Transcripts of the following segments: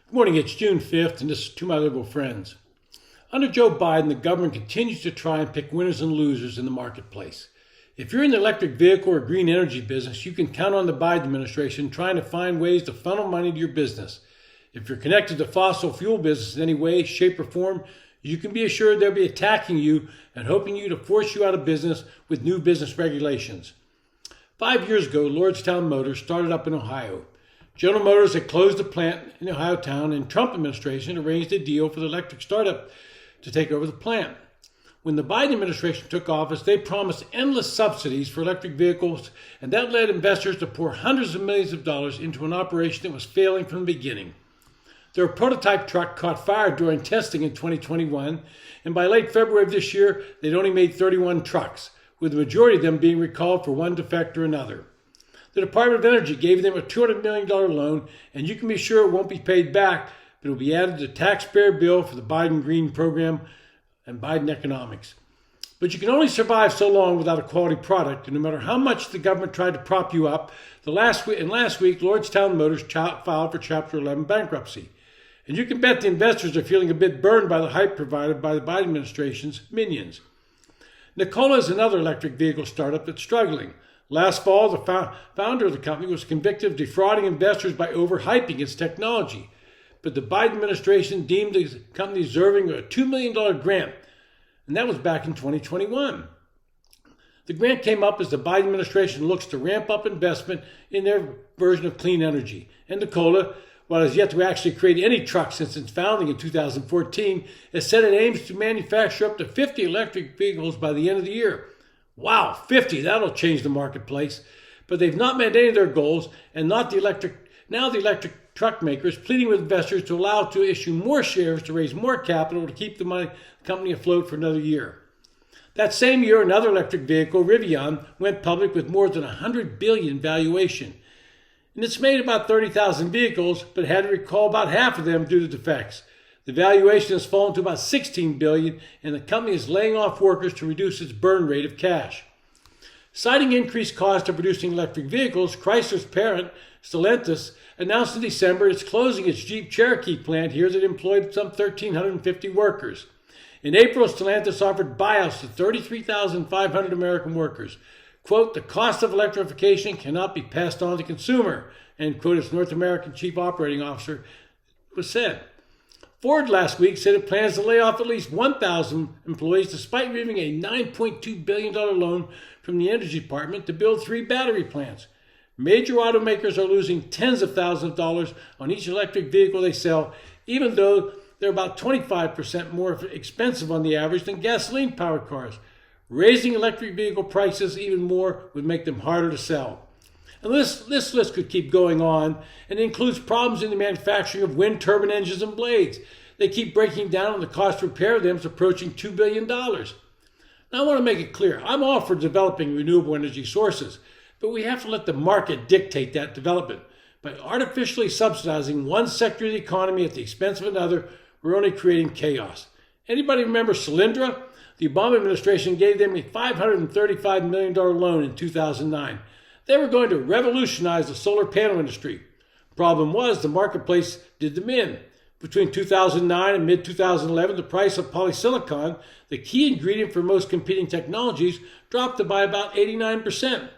Good morning, it's June 5th, and this is To My Liberal Friends. Under Joe Biden, the government continues to try and pick winners and losers in the marketplace. If you're in the electric vehicle or green energy business, you can count on the Biden administration trying to find ways to funnel money to your business. If you're connected to fossil fuel business in any way, shape, or form, you can be assured they'll be attacking you and hoping to force you out of business with new business regulations. 5 years ago, Lordstown Motors started up in Ohio. General Motors had closed the plant in Ohiotown, and Trump administration arranged a deal for the electric startup to take over the plant. When the Biden administration took office, they promised endless subsidies for electric vehicles, and that led investors to pour hundreds of millions of dollars into an operation that was failing from the beginning. Their prototype truck caught fire during testing in 2021, and by late February of this year, they'd only made 31 trucks, with the majority of them being recalled for one defect or another. The Department of Energy gave them a $200 million loan, and you can be sure it won't be paid back, but it will be added to the taxpayer bill for the Biden Green program and Biden economics. But you can only survive so long without a quality product, and no matter how much the government tried to prop you up, last week, Lordstown Motors filed for Chapter 11 bankruptcy. And you can bet the investors are feeling a bit burned by the hype provided by the Biden administration's minions. Nikola is another electric vehicle startup that's struggling. Last fall, the founder of the company was convicted of defrauding investors by overhyping its technology. But the Biden administration deemed the company deserving of a $2 million grant, and that was back in 2021. The grant came up as the Biden administration looks to ramp up investment in their version of clean energy. And Nikola, while it has yet to actually create any trucks since its founding in 2014, has said it aims to manufacture up to 50 electric vehicles by the end of the year. Wow, 50, that'll change the marketplace. But they've not met any of their goals, and now the electric truck makers pleading with investors to allow to issue more shares to raise more capital to keep the company afloat for another year. That same year, another electric vehicle, Rivian, went public with more than $100 billion valuation. And it's made about 30,000 vehicles, but had to recall about half of them due to defects. The valuation has fallen to about $16 billion, and the company is laying off workers to reduce its burn rate of cash. Citing increased cost of producing electric vehicles, Chrysler's parent, Stellantis, announced in December it's closing its Jeep Cherokee plant here that employed some 1,350 workers. In April, Stellantis offered buyouts to 33,500 American workers. Quote, the cost of electrification cannot be passed on to the consumer, end quote, as North American Chief Operating Officer was said. Ford last week said it plans to lay off at least 1,000 employees despite receiving a $9.2 billion loan from the Energy Department to build 3 battery plants. Major automakers are losing tens of thousands of dollars on each electric vehicle they sell, even though they're about 25% more expensive on the average than gasoline-powered cars. Raising electric vehicle prices even more would make them harder to sell. And this list could keep going on, and it includes problems in the manufacturing of wind turbine engines and blades. They keep breaking down, and the cost to repair them is approaching $2 billion. Now, I want to make it clear, I'm all for developing renewable energy sources, but we have to let the market dictate that development. By artificially subsidizing one sector of the economy at the expense of another, we're only creating chaos. Anybody remember Solyndra? The Obama administration gave them a $535 million loan in 2009. They were going to revolutionize the solar panel industry. Problem was, the marketplace did them in. Between 2009 and mid-2011, the price of polysilicon, the key ingredient for most competing technologies, dropped by about 89%.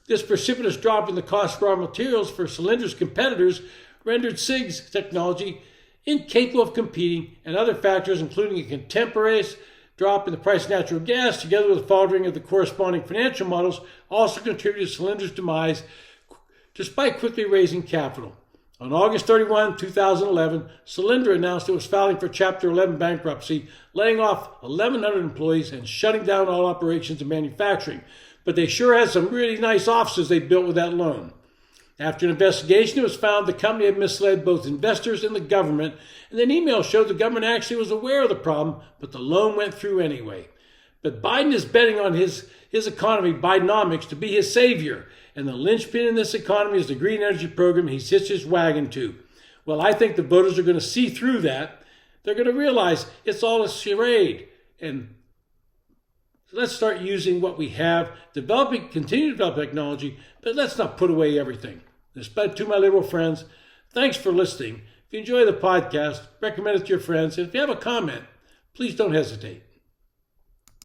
This precipitous drop in the cost of raw materials for Solyndra's competitors rendered SIG's technology incapable of competing, and other factors, including a contemporaneous drop in the price of natural gas, together with the faltering of the corresponding financial models, also contributed to Solyndra's demise, despite quickly raising capital. On August 31, 2011, Solyndra announced it was filing for Chapter 11 bankruptcy, laying off 1,100 employees and shutting down all operations and manufacturing. But they sure had some really nice offices they built with that loan. After an investigation, it was found the company had misled both investors and the government, and an email showed the government actually was aware of the problem, but the loan went through anyway. But Biden is betting on his economy, Bidenomics, to be his savior, and the linchpin in this economy is the green energy program he's hitched his wagon to. Well, I think the voters are going to see through that. They're going to realize it's all a charade, and let's start using what we have, continue to develop technology, but let's not put away everything. Despite to my liberal friends, thanks for listening. If you enjoy the podcast, recommend it to your friends. And if you have a comment, please don't hesitate.